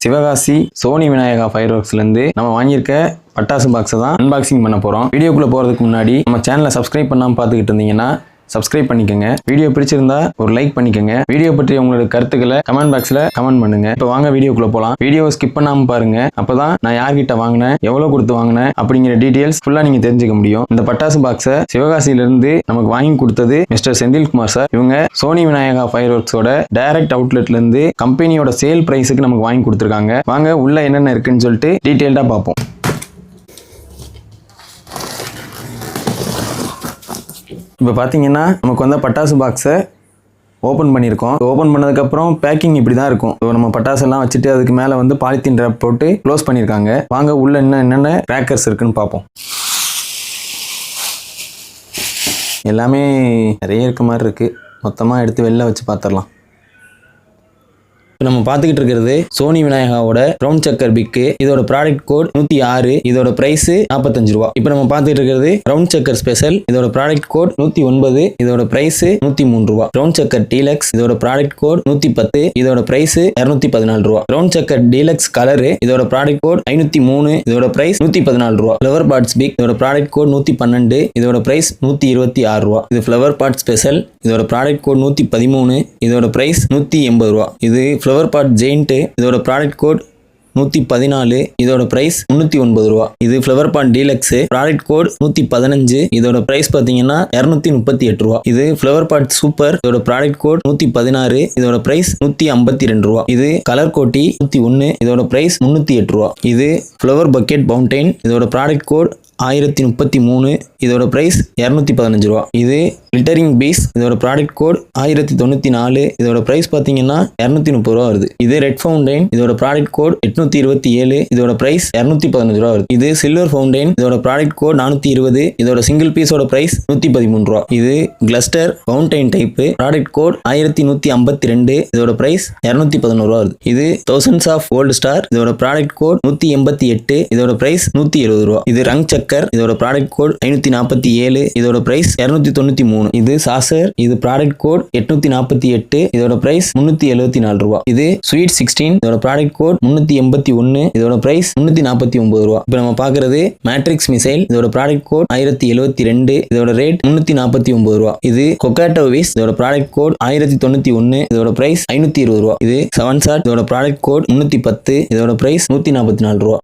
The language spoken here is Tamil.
சிவகாசி சோனி விநாயகா ஃபயர் ஒர்க்ஸ்லேருந்து நம்ம வாங்கியிருக்க பட்டாசு பாக்ஸை தான் அன்பாக்சிங் பண்ண போகிறோம். வீடியோக்குள்ளே போகிறதுக்கு முன்னாடி நம்ம சேனலை சப்ஸ்கிரைப் பண்ணாமல் பார்த்துக்கிட்டு இருந்தீங்கன்னா சப்ஸ்கிரைப் பண்ணிக்கோங்க. வீடியோ பிடிச்சிருந்தா ஒரு லைக் பண்ணிக்கோங்க. வீடியோ பற்றி உங்களோட கருத்துக்களை கமெண்ட் பாக்ஸில் கமெண்ட் பண்ணுங்க. இப்போ வாங்க வீடியோக்குள்ளே போகலாம். வீடியோ ஸ்கிப் பண்ணாமல் பாருங்க. அப்பதான் நான் யார்கிட்ட வாங்கினேன், எவ்வளோ கொடுத்து வாங்கினேன் அப்படிங்கிற டீடைல்ஸ் ஃபுல்லாக நீங்கள் தெரிஞ்சுக்க முடியும். இந்த பட்டாசு பாக்ஸை சிவகாசியிலிருந்து நமக்கு வாங்கி கொடுத்தது மிஸ்டர் செந்தில்குமார் சார். இவங்க சோனி விநாயகா ஃபயர் ஒர்க்ஸோட டைரக்ட் அவுட்லெட்லேருந்து கம்பெனியோட சேல் பிரைஸுக்கு நமக்கு வாங்கி கொடுத்துருக்காங்க. வாங்க உள்ள என்னென்ன இருக்குன்னு சொல்லிட்டு டீட்டெயில்டாக பார்ப்போம். இப்போ பார்த்தீங்கன்னா நமக்கு வந்து பட்டாசு பாக்ஸை ஓப்பன் பண்ணியிருக்கோம். ஓப்பன் பண்ணதுக்கப்புறம் பேக்கிங் இப்படி தான் இருக்கும். நம்ம பட்டாசெல்லாம் வச்சுட்டு அதுக்கு மேலே வந்து பாலித்தீன் ரேப் போட்டு க்ளோஸ் பண்ணியிருக்காங்க. வாங்க உள்ள என்னென்ன கிராக்கர்ஸ் இருக்குன்னு பார்ப்போம். எல்லாமே நிறைய இருக்க மாதிரி இருக்குது. மொத்தமாக எடுத்து வெளில வச்சு பார்த்துடலாம். நம்ம பார்த்துக்கிட்டு இருக்கிறது சோனி விநாயகாவோட ரவுண்ட் சக்கர் பிக்கு. இதோட ப்ராடக்ட் கோட் 106. இதோட பிரைஸ் 45 ரூபா. இப்போ நம்ம பார்த்துட்டு இருக்கிறது ரவுண்ட் சக்கர் ஸ்பெஷல். இதோட ப்ராடக்ட் கோட் 109. இதோட பிரைஸ் 103 ரூபா. ரவுண்ட் சக்கர் டீலக்ஸ். இதோட ப்ராடக்ட் கோட் 110. இதோட பிரைஸ் 214 ரூபா. ரவுண்ட் சக்கர் டீலக்ஸ் கலர். இதோட ப்ராடக்ட் கோட் 503. இதோட பிரைஸ் 114 ரூபா. Flower pots big. இதோட ப்ராடக்ட் கோட் 112. இதோட பிரைஸ் 126 ரூபா. இது ஃப்ளவர் பாட் ஸ்பெஷல். இதோட ப்ராடக்ட் கோட் 113. இதோட பிரைஸ் 180 ரூபா. இது ஃப்ளவர் பாட் ஜெயிண்ட். இதோட ப்ராடக்ட் கோட் 114. இதோட பிரைஸ் 309 ரூபா. இது flower pot deluxe. Product code 115. இதோட பிரைஸ் பார்த்தீங்கன்னா 238 ரூபா. இது ஃப்ளவர் பாட் சூப்பர். இதோட ப்ராடக்ட் கோட் 116. இதோட பிரைஸ் 152 ரூபா. இது கலர் கோட்டி 101. இதோட பிரைஸ் 308 ரூபா. இது ஃப்ளவர் பக்கெட் பவுண்டைன். இதோட ப்ராடக்ட் கோட் 1033. இதோட பிரைஸ் 215 ரூபா. இது glittering பீஸ். இதோட ப்ராடக்ட் கோட் 1094. இதோட பிரைஸ் பார்த்தீங்கன்னா 230 ரூபா வருது. இது ரெட் ஃபவுண்டைன். இதோட ப்ராடக்ட் கோட் 827. இதோட பிரைஸ் 215 ரூபா வருது. இது சில்வர் ஃபவுண்டைன். இதோட ப்ராடக்ட் கோட் 420. இதோட சிங்கிள் பீஸோட பிரைஸ் 113 ரூபா. இது cluster fountain type. Product code 1152. இதோட பிரைஸ் 211 ரூபா வருது. இது thousands ஆஃப் கோல்டு ஸ்டார். இதோட ப்ராடக்ட் கோட் 188. இதோட பிரைஸ் 170 ரூபா. இது ரங் சக்கர். இதோட ப்ராடக்ட் கோட் 547. இதோட பிரைஸ் 293. இது சாசர். இது ப்ராடக்ட் கோட் 848. இதோட பிரைஸ் 374 ரூபா. இது ஸ்வீட் 16. இதோட ப்ராடக்ட் கோட் 381. இதோட பிரைஸ் 349 ரூபா. இப்போ நம்ம பார்க்கிறது மேட்ரிக்ஸ் மிசைல். இதோட ப்ராடக்ட் கோட் 1072. இதோட ரேட் 349 ரூபா. இது கொக்காட்டோ விஸ். இதோட ப்ராடக்ட் கோட் 1091. இதோட பிரைஸ் 520 ரூபா. இது 7 ஷாட். இதோட ப்ராடக்ட் கோட் 310. இதோட பிரைஸ் 144 ரூபா.